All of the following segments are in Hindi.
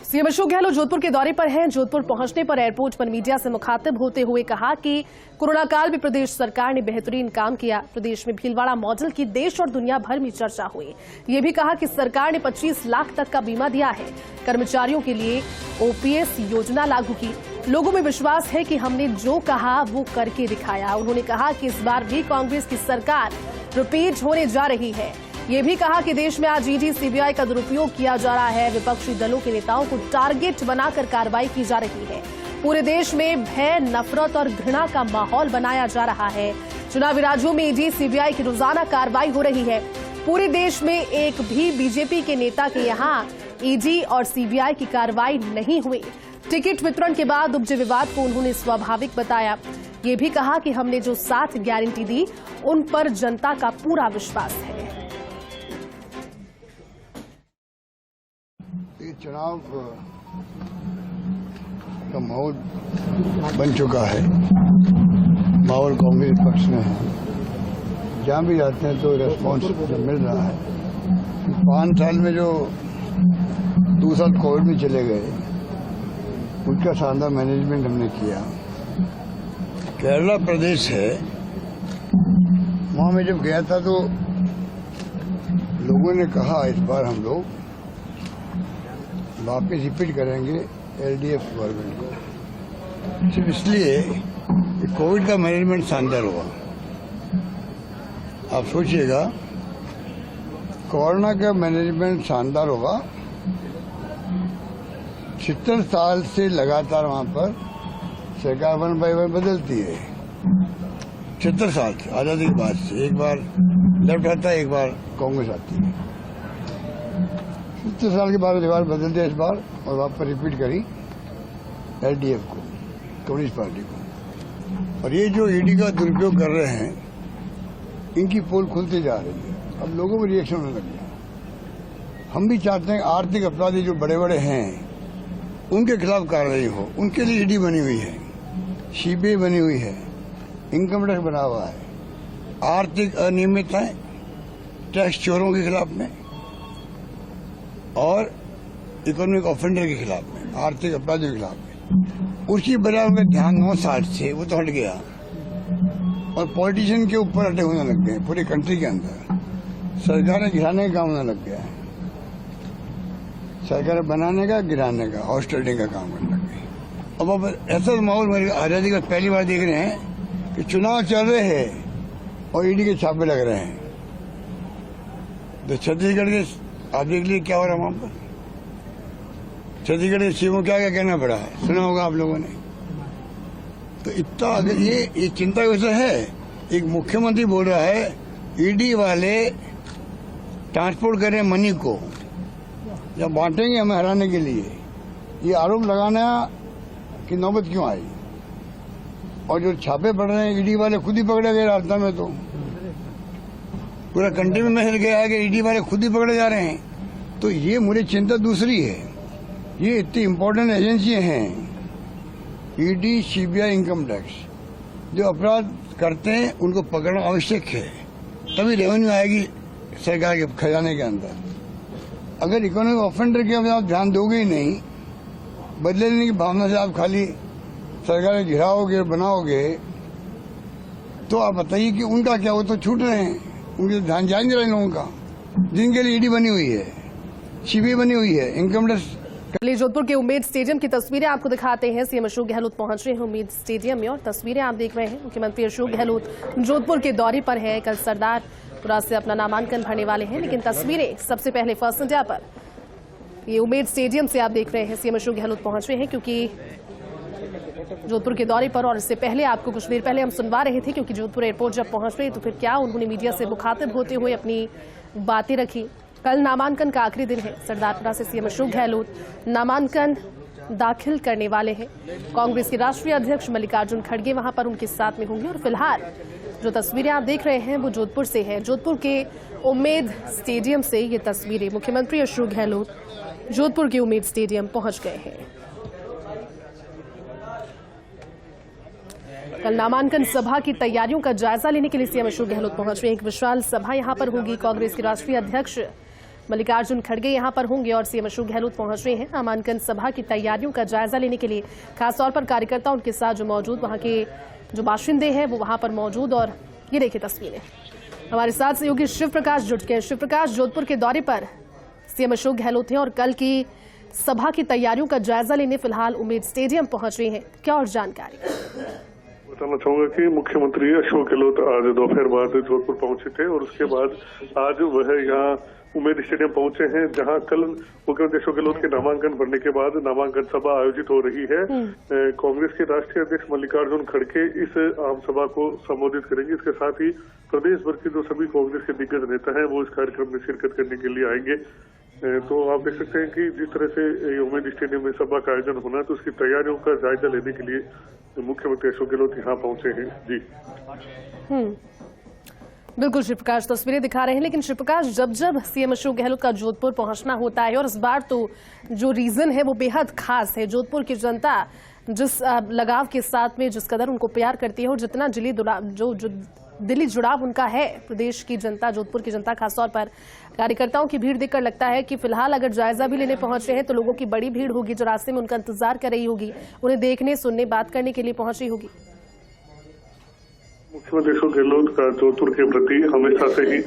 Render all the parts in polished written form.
सीएम अशोक गहलोत जोधपुर के दौरे पर हैं। जोधपुर पहुंचने पर एयरपोर्ट पर मीडिया से मुखातिब होते हुए कहा कि कोरोना काल में प्रदेश सरकार ने बेहतरीन काम किया। प्रदेश में भीलवाड़ा मॉडल की देश और दुनिया भर में चर्चा हुई। ये भी कहा कि सरकार ने 25 लाख तक का बीमा दिया है। कर्मचारियों के लिए ओपीएस योजना लागू की। लोगों में विश्वास है कि हमने जो कहा वो करके दिखाया। उन्होंने कहा कि इस बार भी कांग्रेस की सरकार रिपीट होने जा रही है। ये भी कहा कि देश में आज ईडी सीबीआई का दुरुपयोग किया जा रहा है। विपक्षी दलों के नेताओं को टारगेट बनाकर कार्रवाई की जा रही है। पूरे देश में भय, नफरत और घृणा का माहौल बनाया जा रहा है। चुनावी राज्यों में ईडी सीबीआई की रोजाना कार्रवाई हो रही है। पूरे देश में एक भी बीजेपी के नेता के यहां ईडी और सीबीआई की कार्रवाई नहीं हुई। टिकट वितरण के बाद उपजे विवाद को उन्होंने स्वाभाविक बताया। ये भी कहा कि हमने जो 7 गारंटी दी उन पर जनता का पूरा विश्वास है। चुनाव का माहौल बन चुका है। माहौल कांग्रेस पक्ष में है। जहां भी जाते हैं तो रेस्पॉन्स मिल रहा है। 5 साल में जो 2 साल कोविड में चले गए, उनका शानदार मैनेजमेंट हमने किया। केरला प्रदेश है, वहां मैं जब गया था तो लोगों ने कहा इस बार हम लोग वापिस रिपीट करेंगे एलडीएफ गवर्नमेंट को, सिर्फ इसलिए कि कोविड का मैनेजमेंट शानदार हुआ। आप सोचिएगा, कोरोना का मैनेजमेंट शानदार होगा। 70 साल से लगातार वहां पर सरकार 1 by 1 बदलती है। 70 साल से आजादी के बाद से एक बार लेफ्ट आता है, एक बार कांग्रेस आती है। 70 साल के बाद दीवार बदल दिया इस बार, और वापस रिपीट करी एलडीएफ को, कम्युनिस्ट पार्टी को। और ये जो ईडी का दुरुपयोग कर रहे हैं, इनकी पोल खुलती जा रही है। अब लोगों को रिएक्शन होने लग गया। हम भी चाहते हैं आर्थिक अपराधी जो बड़े बड़े हैं उनके खिलाफ कार्रवाई हो। उनके लिए ईडी बनी हुई है, सीबीआई बनी हुई है, इनकम टैक्स बना हुआ है। आर्थिक अनियमितताएं, टैक्स चोरों के खिलाफ में और इकोनॉमिक ऑफेंडर के खिलाफ में, आर्थिक अपराधियों के खिलाफ में। उसकी बजाय उनका ध्यान 9 साल से वो तो हट गया और पॉलिटिशियन के ऊपर अटैक होने लग गए। पूरी कंट्री के अंदर सरकारें गिराने का काम होने लग गया है। सरकारें बनाने का, गिराने का, हॉस्टिलिटी का काम करने लग गई। अब ऐसा माहौल मेरी आजादी का पहली बार देख रहे हैं कि चुनाव चल रहे हैं और ईडी के छापे लग रहे हैं। तो छत्तीसगढ़ के आप देख लीजिए क्या हो रहा है वहां पर। छत्तीसगढ़ के सीएम को क्या क्या कहना पड़ा है, सुना होगा आप लोगों ने। तो इतना अगर ये चिंता की वजह है। एक मुख्यमंत्री बोल रहा है ईडी वाले ट्रांसपोर्ट कर रहे हैं मनी को या बांटेंगे हमें हराने के लिए। ये आरोप लगाना कि नौबत क्यों आई। और जो छापे पड़ रहे हैं ईडी वाले खुद ही पकड़े गए रास्ता में। तो पूरा कंट्री में मैसेज गया है कि ईडी वाले खुद ही पकड़े जा रहे हैं। तो ये मुझे चिंता दूसरी है। ये इतनी इम्पोर्टेंट एजेंसियां हैं, ईडी, सीबीआई, इनकम टैक्स, जो अपराध करते हैं उनको पकड़ना आवश्यक है। तभी रेवेन्यू आएगी सरकार के खजाने के अंदर। अगर इकोनॉमिक ऑफेंडर के आप ध्यान दोगे ही नहीं, बदले लेने की भावना से आप खाली सरकार घिराओगे, बनाओगे, तो आप बताइए कि उनका क्या, वो तो छूट रहे हैं। उनके ध्यान जाएंगे इन लोगों का, जिनके लिए ईडी बनी हुई है, सीबीआई बनी हुई है, इनकम टैक्स। जोधपुर के उम्मेद स्टेडियम की तस्वीरें आपको दिखाते हैं। सीएम अशोक गहलोत पहुंच रहे हैं उम्मेद स्टेडियम में और तस्वीरें आप देख रहे हैं। मुख्यमंत्री अशोक गहलोत जोधपुर के दौरे पर है। कल सरदारपुरा से अपना नामांकन भरने वाले हैं, लेकिन तस्वीरें सबसे पहले फर्स्ट इंडिया पर ये उम्मेद स्टेडियम से आप देख रहे हैं। सीएम अशोक गहलोत पहुंच रहे हैं क्योंकि जोधपुर के दौरे पर, और इससे पहले आपको कुछ देर पहले हम सुनवा रहे थे क्योंकि जोधपुर एयरपोर्ट जब पहुंच रहे तो फिर क्या उन्होंने मीडिया से मुखातिब होते हुए अपनी बातें रखी। कल नामांकन का आखिरी दिन है। सरदारपुरा से सीएम अशोक गहलोत नामांकन दाखिल करने वाले हैं। कांग्रेस के राष्ट्रीय अध्यक्ष मल्लिकार्जुन खड़गे वहां पर उनके साथ में होंगे। और फिलहाल जो तस्वीरें आप देख रहे हैं वो जोधपुर से है। जोधपुर के उम्मेद स्टेडियम से ये तस्वीरें। मुख्यमंत्री अशोक गहलोत जोधपुर के उम्मेद स्टेडियम पहुंच गए हैं। कल नामांकन सभा की तैयारियों का जायजा लेने के लिए सीएम अशोक गहलोत पहुंच रहे हैं। एक विशाल सभा यहां पर होगी। कांग्रेस के राष्ट्रीय अध्यक्ष मल्लिकार्जुन खड़गे यहां पर होंगे और सीएम अशोक गहलोत पहुंच रहे हैं नामांकन सभा की तैयारियों का जायजा लेने के लिए। खासतौर पर कार्यकर्ता उनके साथ जो मौजूद वहां के जो बाशिंदे हैं वो वहां पर मौजूद, और ये देखिए तस्वीरें। हमारे साथ सहयोगी शिव प्रकाश जुट गए। शिव प्रकाश, जोधपुर के दौरे पर सीएम अशोक गहलोत हैं और कल की सभा की तैयारियों का जायजा लेने फिलहाल उम्मेद स्टेडियम पहुंच रहे हैं, क्या और जानकारी? बताना चाहूंगा कि मुख्यमंत्री अशोक गहलोत आज दोपहर बाद जोधपुर पहुंचे थे और उसके बाद आज वह यहाँ उम्मेद स्टेडियम पहुंचे हैं, जहां कल मुख्यमंत्री अशोक गहलोत के नामांकन भरने के बाद नामांकन सभा आयोजित हो रही है। कांग्रेस के राष्ट्रीय अध्यक्ष मल्लिकार्जुन खड़गे इस आम सभा को संबोधित करेंगे। इसके साथ ही प्रदेश भर के जो सभी कांग्रेस के दिग्गज नेता हैं वो इस कार्यक्रम में शिरकत करने के लिए आएंगे। तो आप देख सकते हैं कि जिस तरह से उम्मेद स्टेडियम में सभा का आयोजन होना है, तो उसकी तैयारियों का जायजा लेने के लिए मुख्यमंत्री अशोक गहलोत यहाँ पहुंचे हैं। जी बिल्कुल शिव प्रकाश तस्वीरें दिखा रहे हैं, लेकिन शिव प्रकाश जब जब सीएम अशोक गहलोत का जोधपुर पहुंचना होता है, और इस बार तो जो रीजन है वो बेहद खास है। जोधपुर की जनता जिस लगाव के साथ में जिस कदर उनको प्यार करती है और जितना दिली जुड़ाव उनका है प्रदेश की जनता, जोधपुर की जनता खासतौर पर कार्यकर्ताओं की भीड़ देखकर लगता है कि फिलहाल अगर जायजा भी लेने पहुंच रहे हैं तो लोगों की बड़ी भीड़ होगी जो रास्ते में उनका इंतजार कर रही होगी, उन्हें देखने सुनने बात करने के लिए पहुंच रही होगी। मुख्यमंत्री अशोक गहलोत का जोधपुर के प्रति हमेशा से ही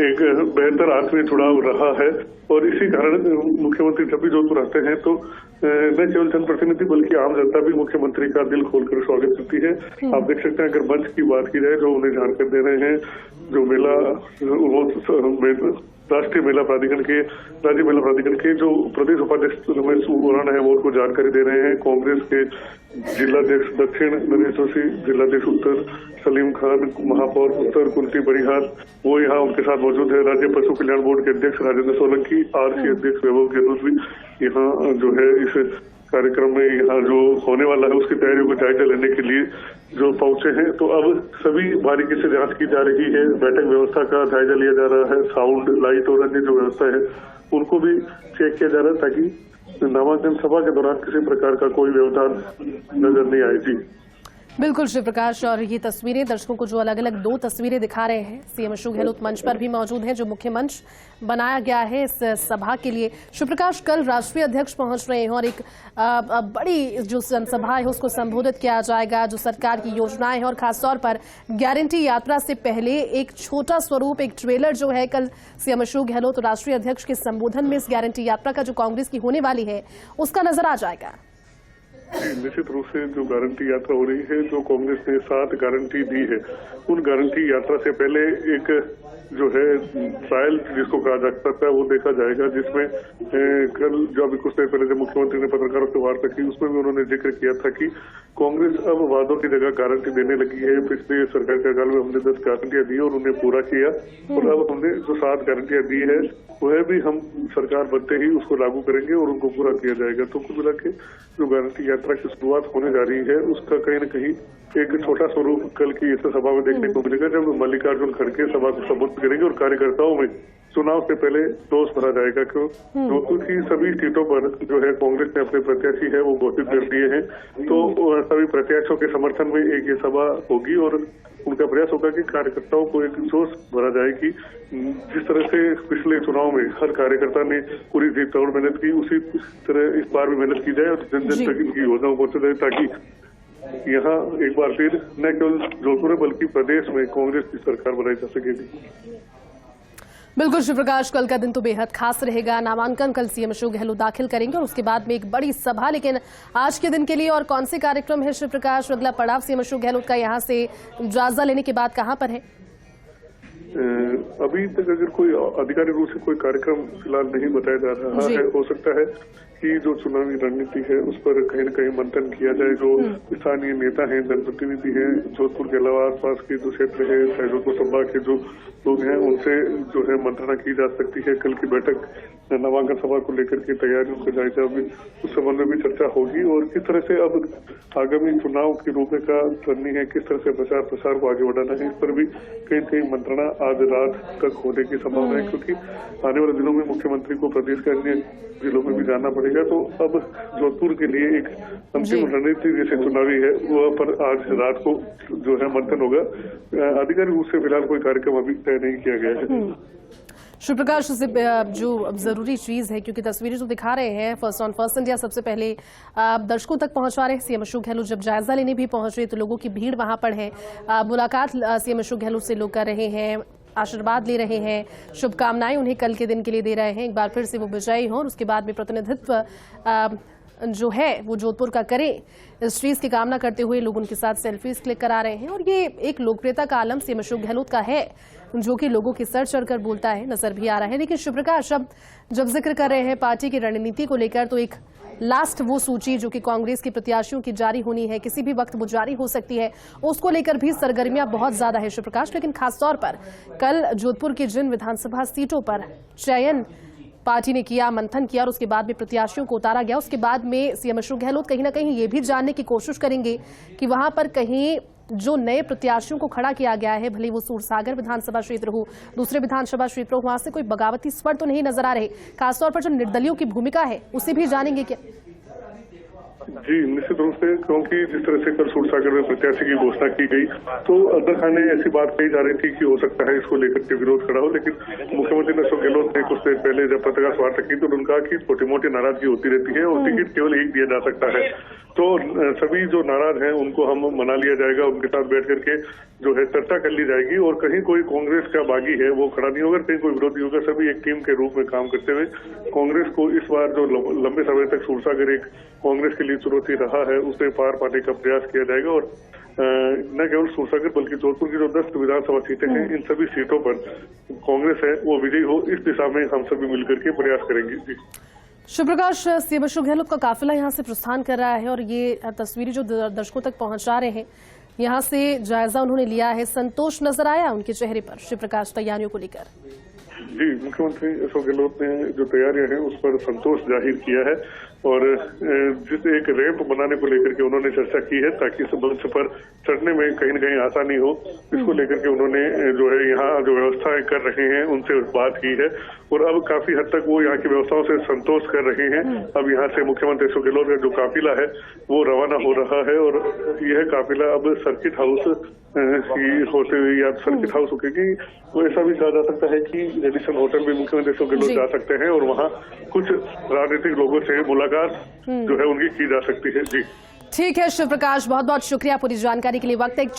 एक बेहतर आत्मीय जुड़ाव रहा है और इसी कारण मुख्यमंत्री जब भी जोधपुर आते हैं तो न केवल जनप्रतिनिधि बल्कि आम जनता भी मुख्यमंत्री का दिल खोलकर स्वागत करती है। आप देख सकते हैं, अगर मंच की बात की जाए जो उन्हें जानकारी दे रहे हैं, जो मेला राष्ट्रीय महिला प्राधिकरण के राज्य महिला प्राधिकरण के जो प्रदेश उपाध्यक्ष रमेश बोराना है वो उनको जानकारी दे रहे हैं। कांग्रेस के जिलाध्यक्ष दक्षिण नरेश जोशी, जिलाध्यक्ष उत्तर सलीम खान, महापौर उत्तर कुंती बरिहार वो यहाँ उनके साथ मौजूद है। राज्य पशु कल्याण बोर्ड के अध्यक्ष राजेंद्र सोलंकी, आरसी अध्यक्ष वैभव गहलोत भी यहाँ जो है इस कार्यक्रम में यहाँ जो होने वाला है उसकी तैयारियों को जायजा लेने के लिए जो पहुंचे हैं। तो अब सभी बारीकी से जांच की जा रही है, बैठक व्यवस्था का जायजा लिया जा रहा है, साउंड लाइट और अन्य जो व्यवस्था है उनको भी चेक किया जा रहा है ताकि नामांकन सभा के दौरान किसी प्रकार का कोई व्यवधान नजर नहीं आए। जी बिल्कुल शिव प्रकाश, और ये तस्वीरें दर्शकों को जो अलग अलग दो तस्वीरें दिखा रहे हैं, सीएम अशोक गहलोत मंच पर भी मौजूद हैं जो मुख्य मंच बनाया गया है इस सभा के लिए। शिव प्रकाश, कल राष्ट्रीय अध्यक्ष पहुंच रहे हैं और एक बड़ी जो जनसभा है उसको संबोधित किया जाएगा, जो सरकार की योजनाएं हैं और खासतौर पर गारंटी यात्रा से पहले एक छोटा स्वरूप, एक ट्रेलर जो है कल सीएम अशोक गहलोत राष्ट्रीय अध्यक्ष के संबोधन में इस गारंटी यात्रा का जो कांग्रेस की होने वाली है उसका नजर आ जाएगा। निश्चित रूप से जो गारंटी यात्रा हो रही है, जो कांग्रेस ने 7 गारंटी दी है, उन गारंटी यात्रा से पहले एक जो है ट्रायल जिसको कहा जा सकता है वो देखा जाएगा, जिसमें कल जो अभी कुछ देर पहले जब मुख्यमंत्री ने पत्रकारों से वार्ता की उसमें भी उन्होंने जिक्र किया था कि कांग्रेस अब वादों की जगह गारंटी देने लगी है। पिछले सरकार के काल में हमने 10 गारंटियां दी और उन्हें पूरा किया और अब हमने जो 7 गारंटियां दी है वह भी हम सरकार बनते ही उसको लागू करेंगे और उनको पूरा किया जाएगा। तो कुल मिला के जो गारंटी यात्रा की शुरुआत होने जा रही है उसका कहीं न कहीं एक छोटा स्वरूप कल की इस सभा में देखने को मिलेगा, जब मल्लिकार्जुन खड़गे सभा को संबोधित करेंगे और कार्यकर्ताओं में चुनाव से पहले जोश भरा जाएगा। क्यों जोधपुर की सभी सीटों पर जो है कांग्रेस ने अपने प्रत्याशी है वो घोषित कर दिए हैं, तो सभी प्रत्याशियों के समर्थन में एक ये सभा होगी और उनका प्रयास होगा कि कार्यकर्ताओं को एक जोश भरा जाए कि जिस तरह से पिछले चुनाव में हर कार्यकर्ता ने पूरी जी तोड़ मेहनत की, उसी तरह इस बार भी मेहनत की जाए और जन जन तक इनकी योजनाओं पहुंचा जाए, ताकि यहाँ एक बार फिर न केवल जोधपुर में बल्कि प्रदेश में कांग्रेस की सरकार बनाई जा सकेगी। बिल्कुल शिव प्रकाश, कल का दिन तो बेहद खास रहेगा। नामांकन कल सीएम अशोक गहलोत दाखिल करेंगे और उसके बाद में एक बड़ी सभा, लेकिन आज के दिन के लिए और कौन से कार्यक्रम है शिव प्रकाश? अगला पड़ाव सीएम अशोक गहलोत का यहाँ से जायजा लेने के बाद कहाँ पर है? अभी तक अगर कोई आधिकारिक रूप से कोई कार्यक्रम फिलहाल नहीं बताया जा रहा है। हो सकता है कि जो चुनावी रणनीति है उस पर कहीं न कहीं मंथन किया जाए। जो स्थानीय नेता हैं, जनप्रतिनिधि हैं, जोधपुर के अलावा आसपास के जो क्षेत्र है, चाहे जोधपुर संभाग के जो लोग हैं, उनसे जो है मंत्रणा की जा सकती है। कल की बैठक नामांकन सभा को लेकर के तैयारियों का जायजा भी उस संबंध में भी चर्चा होगी और किस तरह से अब आगामी चुनाव की रूपरेखा करनी है, किस तरह से प्रचार प्रसार को आगे बढ़ाना है, इस पर भी कहीं न कहीं मंत्रणा आज रात तक होने की संभावना है, क्योंकि आने वाले दिनों में मुख्यमंत्री को प्रदेश के अन्य जिलों में भी जाना पड़ेगा। तो अब जोधपुर के लिए एक अंतिम रणनीति जैसे चुनावी है वह पर आज रात को जो है मंथन होगा। आधिकारिक रूप से फिलहाल कोई कार्यक्रम अभी तय नहीं किया गया है। शिवप्रकाश, जो जरूरी चीज है, क्योंकि तस्वीरें जो दिखा रहे हैं फर्स्ट ऑन फर्स्ट इंडिया सबसे पहले दर्शकों तक पहुंचा रहे हैं। सीएम अशोक गहलोत जब जायजा लेने भी पहुंच रहे तो लोगों की भीड़ वहां पर है। मुलाकात सीएम अशोक गहलोत से लोग कर रहे हैं, आशीर्वाद ले रहे हैं, शुभकामनाएं उन्हें कल के दिन के लिए दे रहे हैं। एक बार फिर से वो विजयी हों और उसके बाद में प्रतिनिधित्व जो है वो जोधपुर का करें, इस चीज की कामना करते हुए लोग उनके साथ सेल्फीज क्लिक करा रहे हैं। और ये एक लोकप्रियता का आलम सीएम अशोक गहलोत का है, जो कि लोगों के सर चढ़कर बोलता है, नजर भी आ रहा है। लेकिन शिवप्रकाश, अब जब जिक्र कर रहे हैं पार्टी की रणनीति को लेकर, तो एक लास्ट वो सूची जो कि कांग्रेस के प्रत्याशियों की जारी होनी है, किसी भी वक्त वो जारी हो सकती है, उसको लेकर भी सरगर्मियां बहुत ज्यादा है शिवप्रकाश। लेकिन खासतौर पर कल जोधपुर की जिन विधानसभा सीटों पर चयन पार्टी ने किया, मंथन किया और उसके बाद में प्रत्याशियों को उतारा गया, उसके बाद में सीएम अशोक गहलोत कहीं ना कहीं ये भी जानने की कोशिश करेंगे कि वहां पर कहीं जो नए प्रत्याशियों को खड़ा किया गया है, भले वो सूरसागर विधानसभा क्षेत्र हो, दूसरे विधानसभा क्षेत्र हो, वहां से कोई बगावती स्वर तो नहीं नजर आ रहे। खासतौर पर जो निर्दलियों की भूमिका है उसे भी जानेंगे क्या? जी, निश्चित रूप से, क्योंकि जिस तरह से कल सूरसागर में प्रत्याशी की घोषणा की गई तो अब्दुल खान ने ऐसी बात कही जा रही थी कि हो सकता है इसको लेकर के विरोध खड़ा हो। लेकिन मुख्यमंत्री अशोक गहलोत ने कुछ देर पहले जब पत्रकार वार्ता की तो उन्होंने कहा कि छोटी मोटी नाराजगी होती रहती है और टिकट केवल एक दिया जा सकता है। तो सभी जो नाराज हैं उनको हम मना लिया जाएगा, उनके साथ बैठ करके जो है चर्चा कर ली जाएगी और कहीं कोई कांग्रेस का बागी है वो खड़ा नहीं होगा, कहीं कोई विरोधी होगा। सभी एक टीम के रूप में काम करते हुए कांग्रेस को इस बार जो लंबे समय तक सूरसागर एक कांग्रेस के लिए चुनौती रहा है उसे पार पाने का प्रयास किया जाएगा। और न केवल सूरसागर बल्कि जोधपुर की जो 10 विधानसभा सीटें हैं, इन सभी सीटों पर कांग्रेस है वो विजयी हो, इस दिशा में हम सभी मिलकर के प्रयास करेंगे। जी शिवप्रकाश, सीएम अशोक गहलोत का काफिला यहाँ से प्रस्थान कर रहा है और ये तस्वीरें जो दर्शकों तक पहुंचा रहे हैं, यहाँ से जायजा उन्होंने लिया है। संतोष नजर आया उनके चेहरे पर शिवप्रकाश तैयारियों को लेकर? जी, मुख्यमंत्री अशोक गहलोत ने जो तैयारियां हैं उस पर संतोष जाहिर किया है और जिस एक रैंप बनाने को लेकर के उन्होंने चर्चा की है ताकि इस मंच पर चढ़ने में कहीं न कहीं आसानी हो, इसको लेकर के उन्होंने जो है यहाँ जो व्यवस्थाएं कर रहे हैं उनसे बात की है और अब काफी हद तक वो यहाँ की व्यवस्थाओं से संतोष कर रहे हैं। अब यहाँ से मुख्यमंत्री अशोक गहलोत का जो काफिला है वो रवाना हो रहा है और यह काफिला अब सर्किट हाउस होते हुए या सर्किट हाउस होगी, वो ऐसा भी कहा जा सकता है कि रेडिसन होटल में मुख्यमंत्री अशोक गहलोत जा सकते हैं और वहाँ कुछ राजनीतिक लोगों से मुलाकात जो है उनकी की जा सकती है। जी ठीक है शिवप्रकाश, बहुत बहुत शुक्रिया पूरी जानकारी के लिए। वक्त